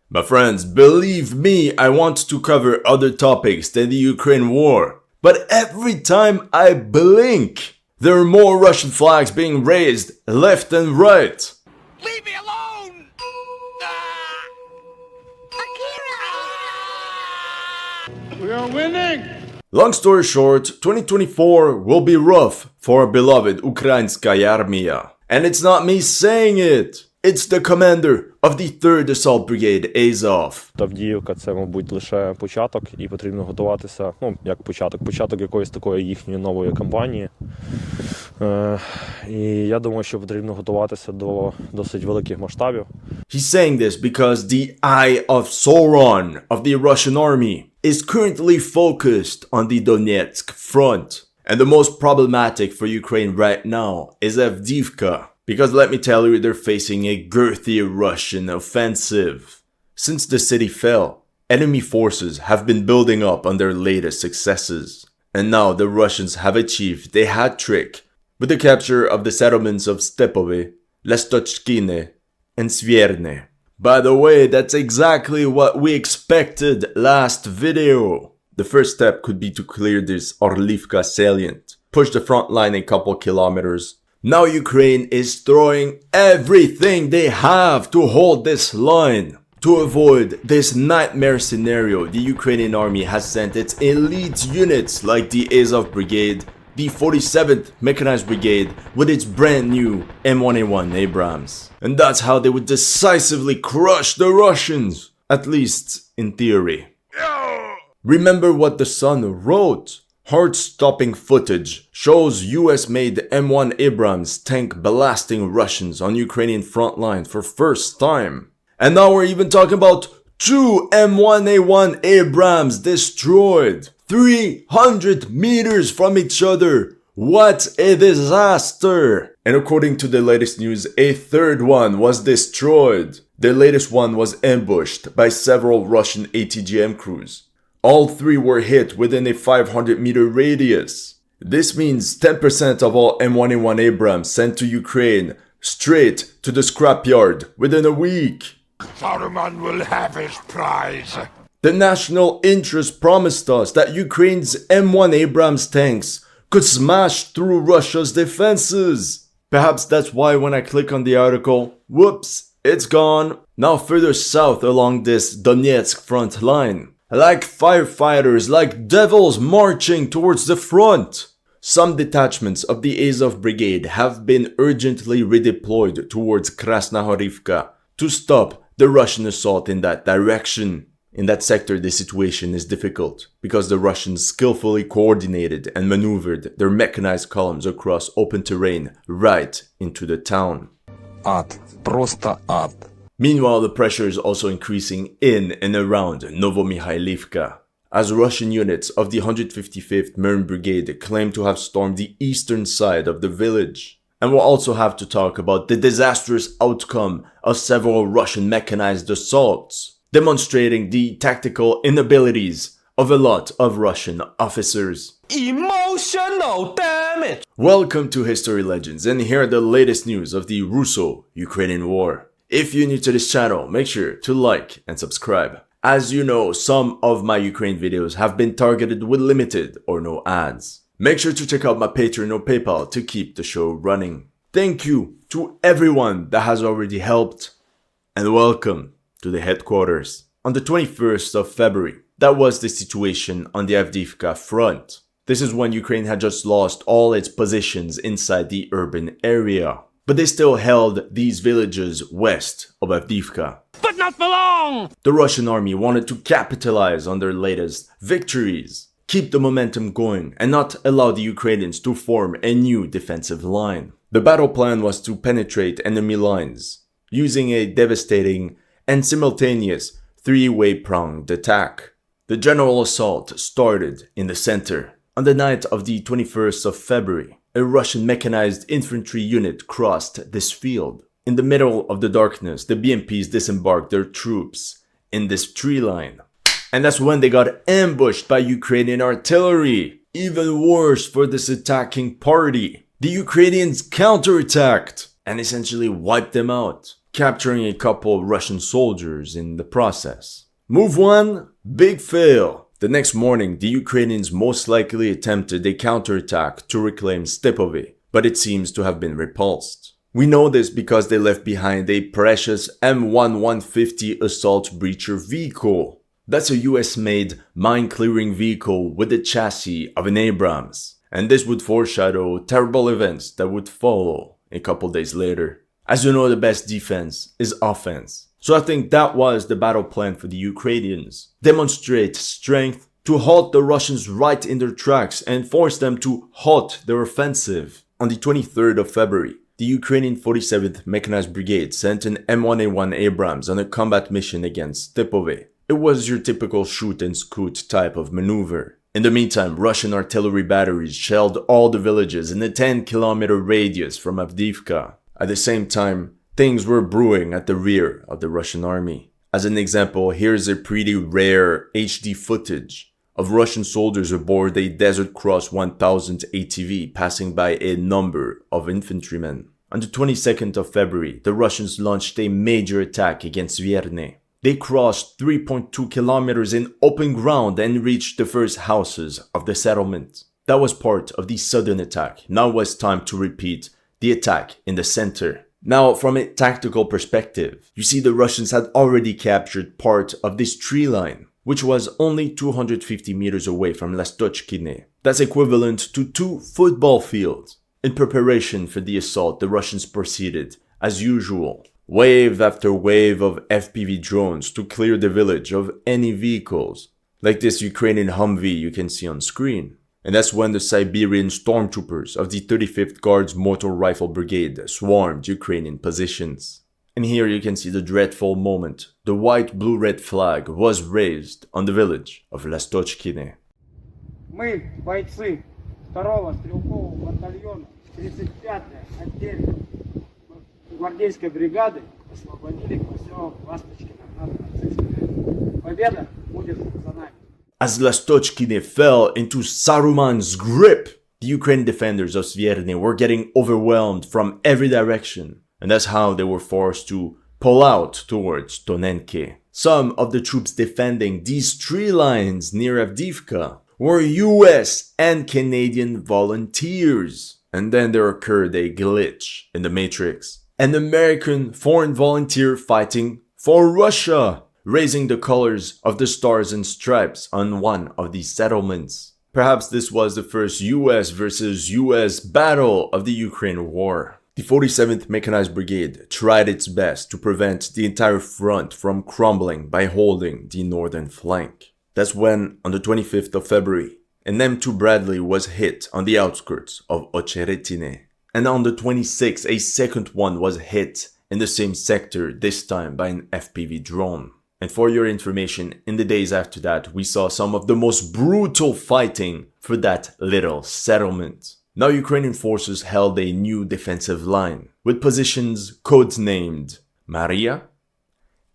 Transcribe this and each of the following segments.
My friends, believe me, I want to cover other topics than the Ukraine war. But every time I blink, there are more Russian flags being raised left and right. Leave me alone! Akira! We are winning! Long story short, 2024 will be rough for our beloved Ukrainskaya Armia. And it's not me saying it. It's the commander of the 3rd Assault Brigade, Azov. Авдіївка – це, мабуть, лише початок, і потрібно готуватися, як початок якоїсь такої їхньої нової кампанії. І я думаю, що потрібно готуватися до досить великих масштабів. He's saying this because the eye of Sauron of the Russian army is currently focused on the Donetsk front. And the most problematic for Ukraine right now is Avdiivka. Because let me tell you, they're facing a girthy Russian offensive. Since the city fell, enemy forces have been building up on their latest successes. And now the Russians have achieved a hat trick with the capture of the settlements of Stepove, Lestochkine, and Svierne. By the way, that's exactly what we expected last video. The first step could be to clear this Orlivka salient, push the front line a couple kilometers. Now Ukraine is throwing everything they have to hold this line. To avoid this nightmare scenario, the Ukrainian army has sent its elite units like the Azov Brigade, the 47th Mechanized Brigade with its brand new M1A1 Abrams. And that's how they would decisively crush the Russians, at least in theory. Remember what the Sun wrote? Heart-stopping footage shows US-made M1 Abrams tank blasting Russians on Ukrainian front line for first time. And now we're even talking about 2 M1A1 Abrams destroyed, 300 meters from each other. What a disaster! And according to the latest news, a third one was destroyed. The latest one was ambushed by several Russian ATGM crews. All 3 were hit within a 500-meter radius. This means 10% of all M1A1 Abrams sent to Ukraine straight to the scrapyard within a week. Saruman will have his prize. The national interest promised us that Ukraine's M1 Abrams tanks could smash through Russia's defenses. Perhaps that's why when I click on the article, whoops, it's gone. Now further south along this Donetsk front line. Like firefighters, like devils marching towards the front. Some detachments of the Azov Brigade have been urgently redeployed towards Krasnohorivka to stop the Russian assault in that direction. In that sector, the situation is difficult because the Russians skillfully coordinated and maneuvered their mechanized columns across open terrain right into the town. Ад. Просто ад. Meanwhile, the pressure is also increasing in and around Novomikhailivka, as Russian units of the 155th Marine Brigade claim to have stormed the eastern side of the village. And we'll also have to talk about the disastrous outcome of several Russian mechanized assaults, demonstrating the tactical inabilities of a lot of Russian officers. Emotional damage! Welcome to History Legends, and here are the latest news of the Russo-Ukrainian War. If you're new to this channel, make sure to like and subscribe. As you know, some of my Ukraine videos have been targeted with limited or no ads. Make sure to check out my Patreon or PayPal to keep the show running. Thank you to everyone that has already helped, and welcome to the headquarters. On the 21st of February, that was the situation on the Avdiivka front. This is when Ukraine had just lost all its positions inside the urban area. But they still held these villages west of Avdiivka. But not for long! The Russian army wanted to capitalize on their latest victories, keep the momentum going, and not allow the Ukrainians to form a new defensive line. The battle plan was to penetrate enemy lines, using a devastating and simultaneous 3-way pronged attack. The general assault started in the center. On the night of the 21st of February, a Russian mechanized infantry unit crossed this field. In the middle of the darkness, the BMPs disembarked their troops in this tree line. And that's when they got ambushed by Ukrainian artillery. Even worse for this attacking party. The Ukrainians counterattacked and essentially wiped them out. capturing a couple Russian soldiers in the process. Move 1, big fail. The next morning, the Ukrainians most likely attempted a counterattack to reclaim Stepove, but it seems to have been repulsed. We know this because they left behind a precious M1150 assault breacher vehicle. That's a US-made mine-clearing vehicle with the chassis of an Abrams. And this would foreshadow terrible events that would follow a couple days later. As you know, the best defense is offense. So I think that was the battle plan for the Ukrainians. Demonstrate strength to halt the Russians right in their tracks and force them to halt their offensive. On the 23rd of February, the Ukrainian 47th Mechanized Brigade sent an M1A1 Abrams on a combat mission against Stepove. It was your typical shoot and scoot type of maneuver. In the meantime, Russian artillery batteries shelled all the villages in a 10-kilometer radius from Avdiivka. At the same time, things were brewing at the rear of the Russian army. As an example, here's a pretty rare HD footage of Russian soldiers aboard a Desert Cross 1000 ATV passing by a number of infantrymen. On the 22nd of February, the Russians launched a major attack against Vierne. They crossed 3.2 kilometers in open ground and reached the first houses of the settlement. That was part of the sudden attack. Now it was time to repeat the attack in the center. Now, from a tactical perspective, you see the Russians had already captured part of this tree line, which was only 250 meters away from Lastochkine. That's equivalent to 2 football fields. In preparation for the assault, the Russians proceeded, as usual, wave after wave of FPV drones to clear the village of any vehicles, like this Ukrainian Humvee you can see on screen. And that's when the Siberian stormtroopers of the 35th Guards Motor Rifle Brigade swarmed Ukrainian positions. And here you can see the dreadful moment. The white, blue, red flag was raised on the village of Lastochkine. Мы, бойцы 2-го стрелкового батальона 35-й отдельной гвардейской бригады, освободили поселок Ласточкино от нацистов. Победа будет за нами. As Lastochkine fell into Saruman's grip, the Ukrainian defenders of Svierne were getting overwhelmed from every direction, and that's how they were forced to pull out towards Tonenke. Some of the troops defending these tree lines near Avdiivka were US and Canadian volunteers. And then there occurred a glitch in the matrix. An American foreign volunteer fighting for Russia, raising the colors of the stars and stripes on one of these settlements. Perhaps this was the first US versus US battle of the Ukraine war. The 47th Mechanized Brigade tried its best to prevent the entire front from crumbling by holding the northern flank. That's when, on the 25th of February, an M2 Bradley was hit on the outskirts of Ocheretine. And on the 26th, a second one was hit in the same sector, this time by an FPV drone. And for your information, in the days after that, we saw some of the most brutal fighting for that little settlement. Now Ukrainian forces held a new defensive line, with positions codenamed Maria,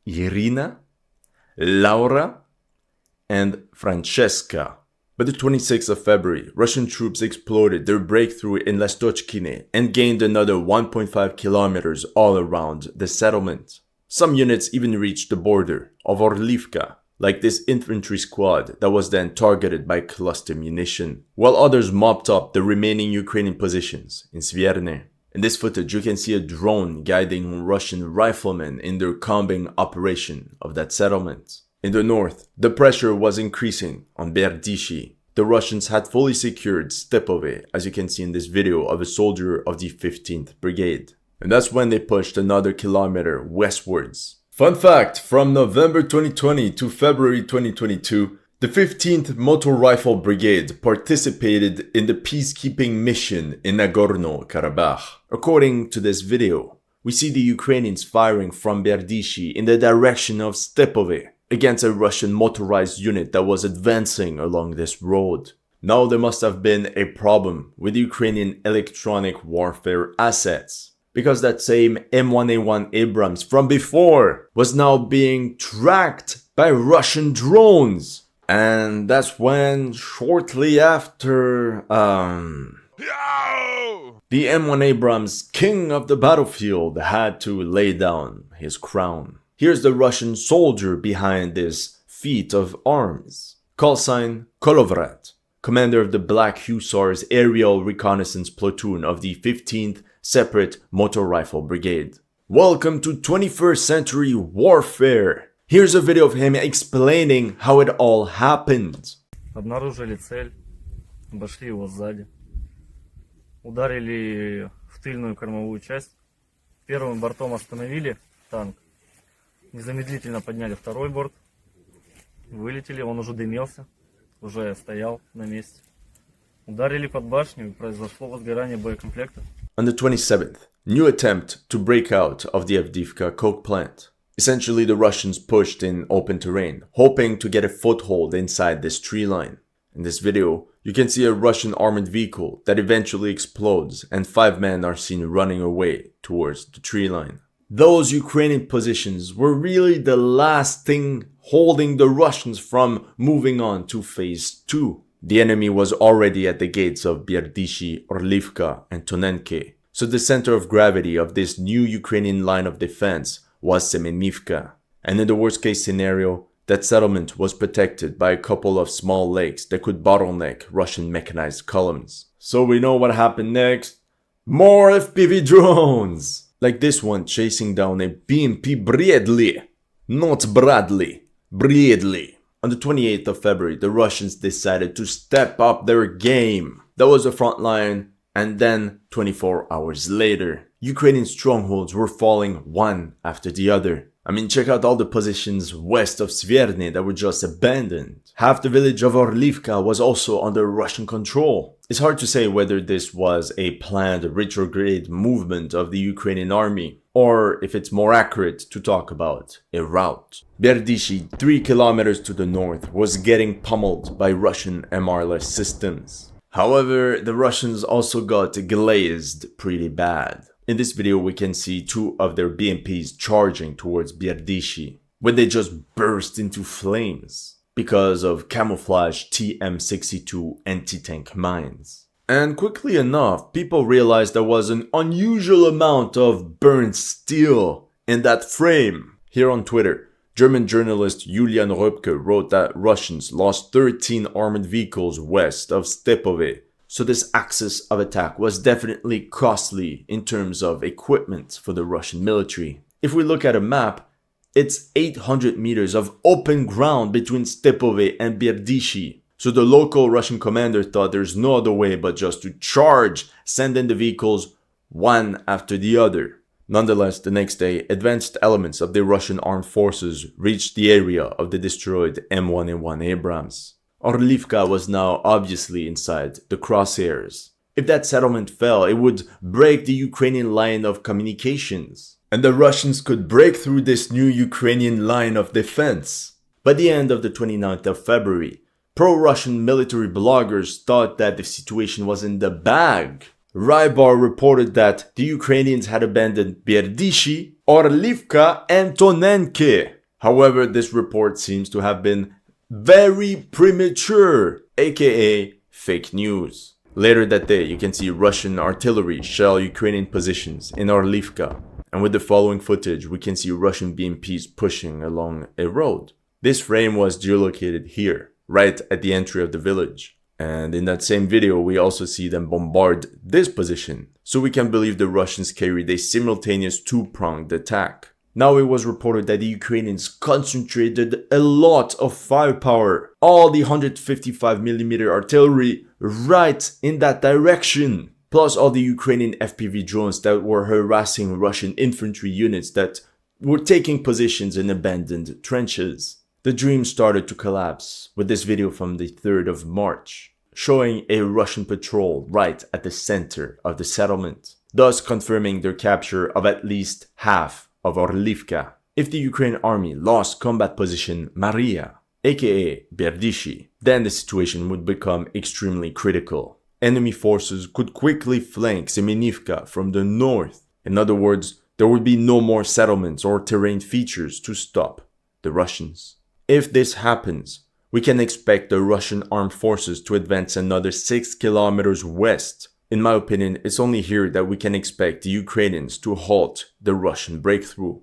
Irina, Laura, and Francesca. By the 26th of February, Russian troops exploded their breakthrough in Lastochkine and gained another 1.5 kilometers all around the settlement. Some units even reached the border of Orlivka, like this infantry squad that was then targeted by cluster munition, while others mopped up the remaining Ukrainian positions in Svierne. In this footage, you can see a drone guiding Russian riflemen in their combing operation of that settlement. In the north, the pressure was increasing on Berdishi. The Russians had fully secured Stepove, as you can see in this video of a soldier of the 15th Brigade. And that's when they pushed another kilometer westwards. Fun fact, from November 2020 to February 2022, the 15th Motor Rifle Brigade participated in the peacekeeping mission in Nagorno-Karabakh. According to this video, we see the Ukrainians firing from Berdishi in the direction of Stepove against a Russian motorized unit that was advancing along this road. Now there must have been a problem with Ukrainian electronic warfare assets, because that same M1A1 Abrams from before was now being tracked by Russian drones. And that's when, shortly after, No! The M1 Abrams, king of the battlefield, had to lay down his crown. Here's the Russian soldier behind this feat of arms. Call sign Kolovrat, commander of the Black Hussars aerial reconnaissance platoon of the 15th Separate Motor Rifle Brigade. Welcome to 21st century warfare. Here's a video of him explaining how it all happened. Обнаружили цель, обошли его сзади, ударили в тыльную кормовую часть, первым бортом остановили танк, незамедлительно подняли второй борт, вылетели, он уже дымился, уже стоял на месте. Ударили под башню, и произошло возгорание боекомплекта. On the 27th, new attempt to break out of the Avdiivka coke plant. Essentially, the Russians pushed in open terrain, hoping to get a foothold inside this tree line. In this video, you can see a Russian armored vehicle that eventually explodes and 5 men are seen running away towards the tree line. Those Ukrainian positions were really the last thing holding the Russians from moving on to phase 2. The enemy was already at the gates of Berdishi, Orlivka, and Tonenke, so the center of gravity of this new Ukrainian line of defense was Semenivka. And in the worst case scenario, that settlement was protected by a couple of small lakes that could bottleneck Russian mechanized columns. So we know what happened next. More FPV drones! Like this one chasing down a BMP Bredli. Not Bradley, Bredli. On the 28th of February, the Russians decided to step up their game. That was the front line, and then 24 hours later, Ukrainian strongholds were falling one after the other. I mean, check out all the positions west of Sverny that were just abandoned. Half the village of Orlivka was also under Russian control. It's hard to say whether this was a planned retrograde movement of the Ukrainian army, or if it's more accurate to talk about a route. Berdishi, 3 kilometers to the north, was getting pummeled by Russian MR-less systems. However, the Russians also got glazed pretty bad. In this video, we can see 2 of their BMPs charging towards Berdishi, when they just burst into flames because of camouflage TM62 anti-tank mines. And quickly enough, people realized there was an unusual amount of burnt steel in that frame. Here on Twitter, German journalist Julian Röpke wrote that Russians lost 13 armored vehicles west of Stepove. So this axis of attack was definitely costly in terms of equipment for the Russian military. If we look at a map, it's 800 meters of open ground between Stepove and Berdishi. So the local Russian commander thought there's no other way but just to charge, send in the vehicles one after the other. Nonetheless, the next day, advanced elements of the Russian armed forces reached the area of the destroyed M1A1 Abrams. Orlivka was now obviously inside the crosshairs. If that settlement fell, it would break the Ukrainian line of communications, and the Russians could break through this new Ukrainian line of defense. By the end of the 29th of February, pro-Russian military bloggers thought that the situation was in the bag. Rybar reported that the Ukrainians had abandoned Berdishi, Orlivka, and Tonenke. However, this report seems to have been very premature, aka fake news. Later that day, you can see Russian artillery shell Ukrainian positions in Orlivka, and with the following footage, we can see Russian BMPs pushing along a road. This frame was geolocated here, right at the entry of the village. And in that same video, we also see them bombard this position, so we can believe the Russians carried a simultaneous 2-pronged attack. Now it was reported that the Ukrainians concentrated a lot of firepower, all the 155mm artillery, right in that direction. Plus all the Ukrainian FPV drones that were harassing Russian infantry units that were taking positions in abandoned trenches. The dream started to collapse with this video from the 3rd of March, showing a Russian patrol right at the center of the settlement, thus confirming their capture of at least half of Orlivka. If the Ukrainian army lost combat position Maria, aka Berdishi, then the situation would become extremely critical. Enemy forces could quickly flank Semenivka from the north. In other words, there would be no more settlements or terrain features to stop the Russians. If this happens, we can expect the Russian armed forces to advance another 6 kilometers west In my opinion, it's only here that we can expect the Ukrainians to halt the Russian breakthrough.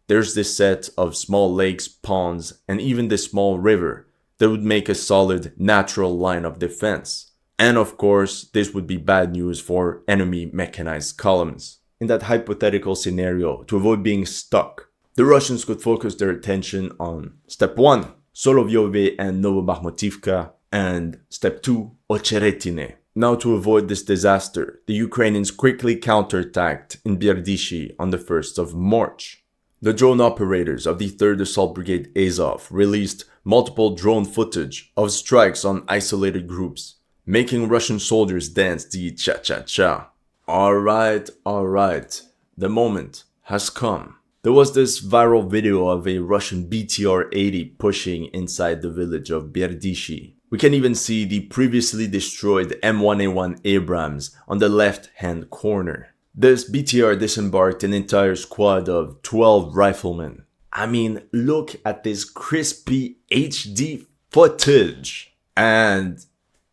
There's this set of small lakes, ponds, and even this small river that would make a solid natural line of defense. And of course, this would be bad news for enemy mechanized columns. In that hypothetical scenario, to avoid being stuck, the Russians could focus their attention on Step 1, Solovyove and Novobakhmutivka, and Step 2, Ocheretine. Now, to avoid this disaster, the Ukrainians quickly counterattacked in Berdishi on the 1st of March. The drone operators of the 3rd Assault Brigade Azov released multiple drone footage of strikes on isolated groups, making Russian soldiers dance the cha-cha-cha. Alright, the moment has come. There was this viral video of a Russian BTR-80 pushing inside the village of Berdishi. We can even see the previously destroyed M1A1 Abrams on the left-hand corner. This BTR disembarked an entire squad of 12 riflemen. I mean, look at this crispy HD footage. And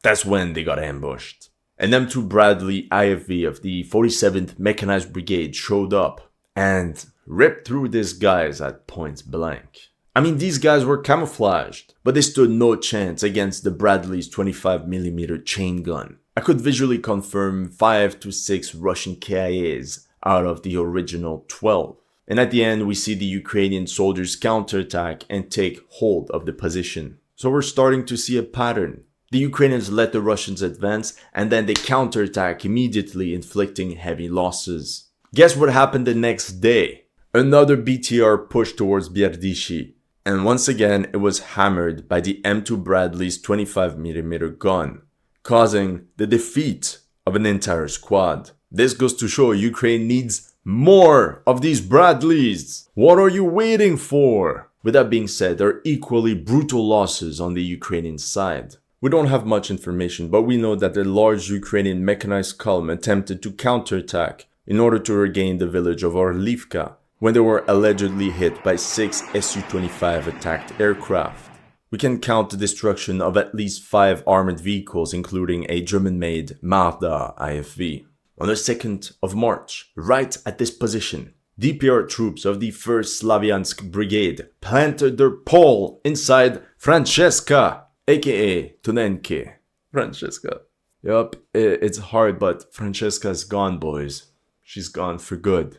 that's when they got ambushed. An M2 Bradley IFV of the 47th Mechanized Brigade showed up and ripped through these guys at point blank. I mean, these guys were camouflaged, but they stood no chance against the Bradley's 25mm chain gun. I could visually confirm 5 to 6 Russian KIAs out of the original 12. And at the end, we see the Ukrainian soldiers counterattack and take hold of the position. So we're starting to see a pattern. The Ukrainians let the Russians advance, and then they counterattack immediately, inflicting heavy losses. Guess what happened the next day? Another BTR pushed towards Berdishi, and once again it was hammered by the M2 Bradley's 25mm gun, causing the defeat of an entire squad. This goes to show Ukraine needs more of these Bradleys. What are you waiting for? With that being said, there are equally brutal losses on the Ukrainian side. We don't have much information, but we know that a large Ukrainian mechanized column attempted to counterattack in order to regain the village of Orlivka when they were allegedly hit by 6 Su-25 attacked aircraft. We can count the destruction of at least 5 armored vehicles, including a German-made Marder IFV. On the 2nd of March, right at this position, DPR troops of the 1st Slaviansk Brigade planted their pole inside Francesca, aka Tunenke. Francesca. Yup, it's hard, but Francesca's gone, boys. She's gone for good.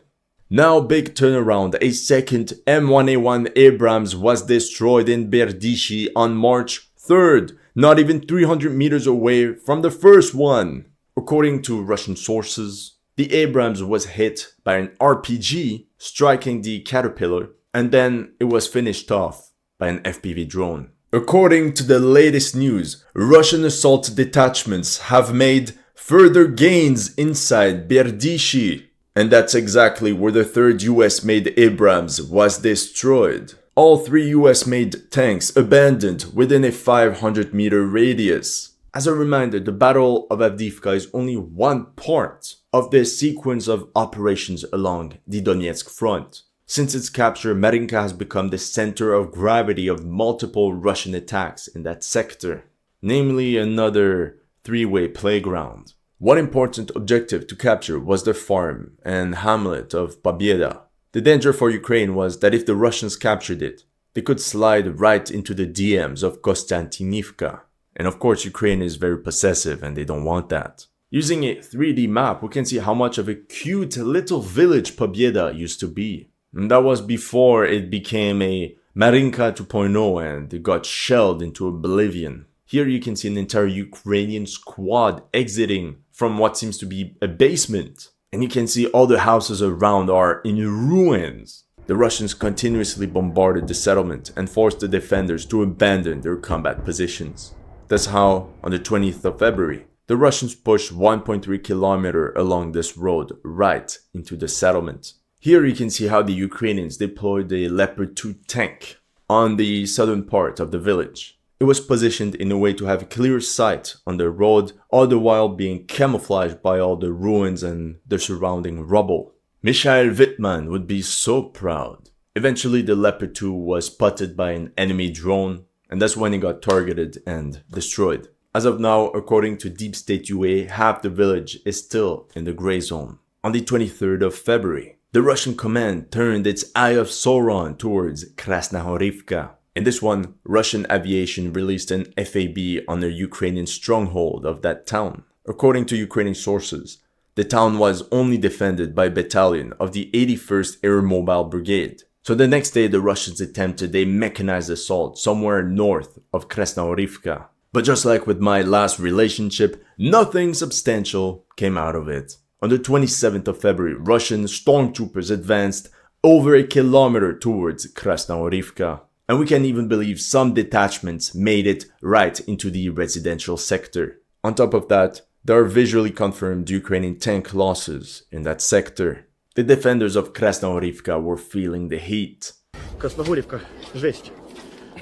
Now, big turnaround. A second M1A1 Abrams was destroyed in Berdishi on March 3rd, not even 300 meters away from the first one. According to Russian sources, the Abrams was hit by an RPG striking the Caterpillar, and then it was finished off by an FPV drone. According to the latest news, Russian assault detachments have made further gains inside Berdishi. And that's exactly where the 3rd US-made Abrams was destroyed. All 3 US-made tanks abandoned within a 500-meter radius. As a reminder, the Battle of Avdiivka is only one part of the sequence of operations along the Donetsk front. Since its capture, Marinka has become the center of gravity of multiple Russian attacks in that sector, namely another 3-way playground. One important objective to capture was the farm and hamlet of Pobieda. The danger for Ukraine was that if the Russians captured it, they could slide right into the DMs of Konstantinivka. And of course, Ukraine is very possessive and they don't want that. Using a 3D map, we can see how much of a cute little village Pobieda used to be. And that was before it became a Marinka 2.0 and it got shelled into oblivion. Here you can see an entire Ukrainian squad exiting from what seems to be a basement. And you can see all the houses around are in ruins. The Russians continuously bombarded the settlement and forced the defenders to abandon their combat positions. That's how, on the 20th of February, the Russians pushed 1.3 kilometers along this road right into the settlement. Here you can see how the Ukrainians deployed a Leopard 2 tank on the southern part of the village. It was positioned in a way to have clear sight on the road, all the while being camouflaged by all the ruins and the surrounding rubble. Hl Wittmann would be so proud. Eventually the Leopard 2 was spotted by an enemy drone, and that's when it got targeted and destroyed. As of now, according to Deep State UA, half the village is still in the gray zone. On the 23rd of February, the Russian command turned its Eye of Sauron towards Krasnohorivka. In this one, Russian aviation released an FAB on the Ukrainian stronghold of that town. According to Ukrainian sources, the town was only defended by a battalion of the 81st Air Mobile Brigade. So the next day, the Russians attempted a mechanized assault somewhere north of Krasnohorivka. But just like with my last relationship, nothing substantial came out of it. On the 27th of February, Russian stormtroopers advanced over a kilometer towards Krasnohorivka. And we can even believe some detachments made it right into the residential sector. On top of that, there are visually confirmed Ukrainian tank losses in that sector. The defenders of Krasnohorivka were feeling the heat. Красногорівка, жесть.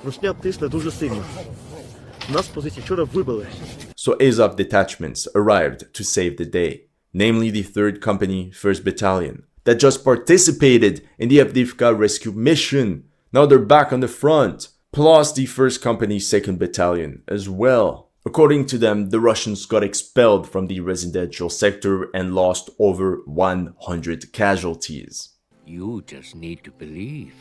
Русня тисне дуже сильно. Нас позиції вчора вибили. So Azov detachments arrived to save the day, namely the 3rd Company, 1st Battalion, that just participated in the Avdiivka rescue mission. Now they're back on the front, plus the 1st Company, 2nd Battalion as well. According to them, the Russians got expelled from the residential sector and lost over 100 casualties. You just need to believe.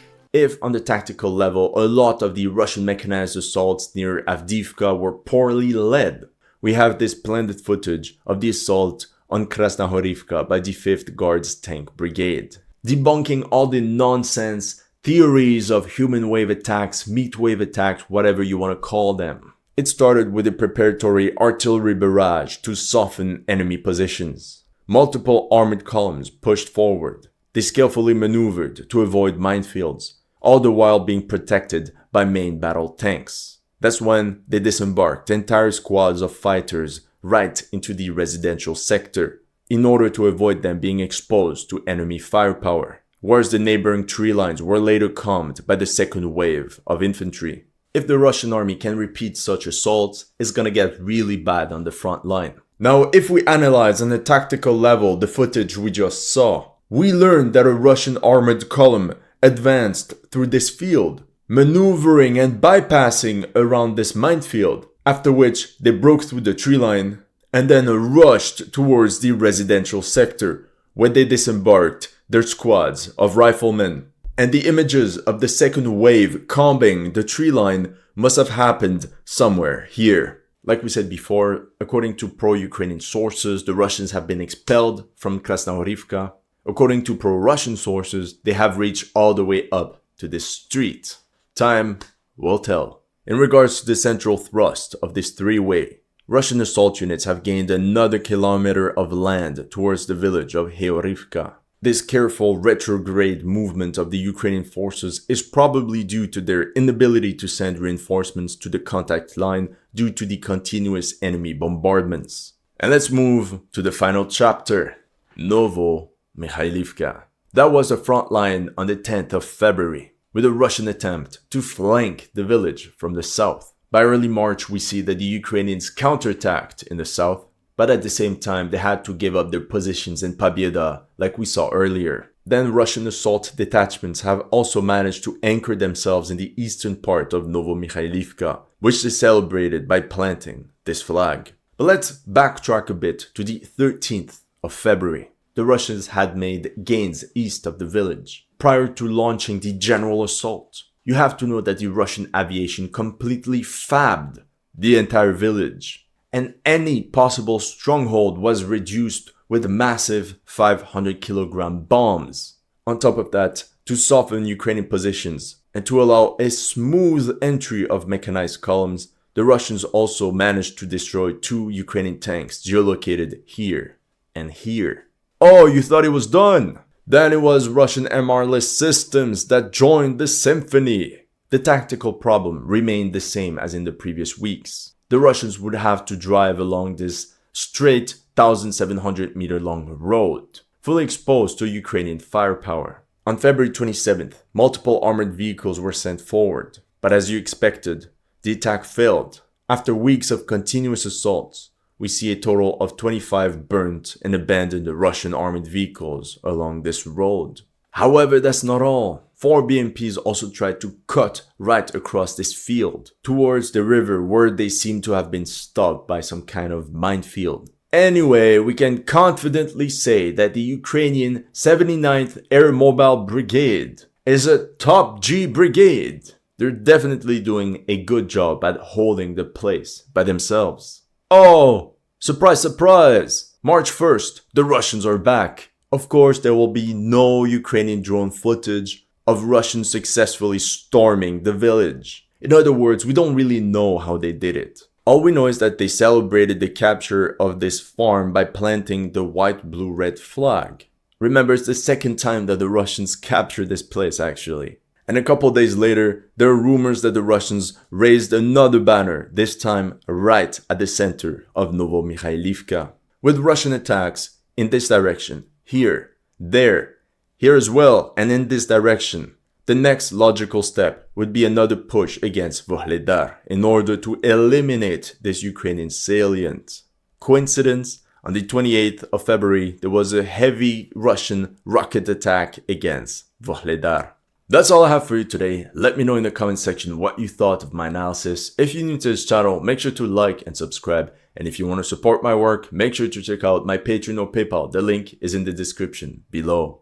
If on the tactical level, a lot of the Russian mechanized assaults near Avdiivka were poorly led, we have this splendid footage of the assault on Krasnohorivka by the 5th Guards Tank Brigade, debunking all the nonsense theories of human wave attacks, meat wave attacks, whatever you want to call them. It started with a preparatory artillery barrage to soften enemy positions. Multiple armored columns pushed forward. They skillfully maneuvered to avoid minefields, all the while being protected by main battle tanks. That's when they disembarked entire squads of fighters right into the residential sector, in order to avoid them being exposed to enemy firepower, whereas the neighboring tree lines were later calmed by the 2nd wave of infantry. If the Russian army can repeat such assaults, it's gonna get really bad on the front line. Now, if we analyze on a tactical level the footage we just saw, we learned that a Russian armored column advanced through this field, maneuvering and bypassing around this minefield, after which they broke through the tree line and then rushed towards the residential sector, where they disembarked their squads of riflemen. And the images of the 2nd wave combing the tree line must have happened somewhere here. Like we said before, according to pro-Ukrainian sources, the Russians have been expelled from Krasnohorivka. According to pro-Russian sources, they have reached all the way up to this street. Time will tell. In regards to the central thrust of this three-way, Russian assault units have gained another kilometer of land towards the village of Heorivka. This careful retrograde movement of the Ukrainian forces is probably due to their inability to send reinforcements to the contact line due to the continuous enemy bombardments. And let's move to the final chapter, Novo-Mikhailivka. That was the front line on the 10th of February, with a Russian attempt to flank the village from the south. By early March, we see that the Ukrainians counterattacked in the south, but at the same time, they had to give up their positions in Pabieda, like we saw earlier. Then Russian assault detachments have also managed to anchor themselves in the eastern part of Novo-Mikhailivka, which they celebrated by planting this flag. But let's backtrack a bit to the 13th of February. The Russians had made gains east of the village prior to launching the general assault. You have to know that the Russian aviation completely fabbed the entire village, and any possible stronghold was reduced with massive 500-kilogram bombs. On top of that, to soften Ukrainian positions and to allow a smooth entry of mechanized columns, the Russians also managed to destroy 2 Ukrainian tanks geolocated here and here. Oh, you thought it was done? Then it was Russian MR-less systems that joined the symphony. The tactical problem remained the same as in the previous weeks. The Russians would have to drive along this straight 1,700 meter long road, fully exposed to Ukrainian firepower. On February 27th, multiple armored vehicles were sent forward, but as you expected, the attack failed. After weeks of continuous assaults, we see a total of 25 burnt and abandoned Russian armored vehicles along this road. However, that's not all. 4 BMPs also tried to cut right across this field, towards the river where they seem to have been stopped by some kind of minefield. Anyway, we can confidently say that the Ukrainian 79th Air Mobile Brigade is a top G brigade. They're definitely doing a good job at holding the place by themselves. Oh, surprise, surprise! March 1st, the Russians are back. Of course, there will be no Ukrainian drone footage of Russians successfully storming the village. In other words, we don't really know how they did it. All we know is that they celebrated the capture of this farm by planting the white, blue, red flag. Remember, it's the second time that the Russians captured this place actually. And a couple days later, there are rumors that the Russians raised another banner, this time right at the center of Novomikhailivka, with Russian attacks in this direction, here, there, here as well, and in this direction. The next logical step would be another push against Vuhledar in order to eliminate this Ukrainian salient. Coincidence? On the 28th of February, there was a heavy Russian rocket attack against Vuhledar. That's all I have for you today. Let me know in the comment section what you thought of my analysis. If you're new to this channel, make sure to like and subscribe. And if you want to support my work, make sure to check out my Patreon or PayPal. The link is in the description below.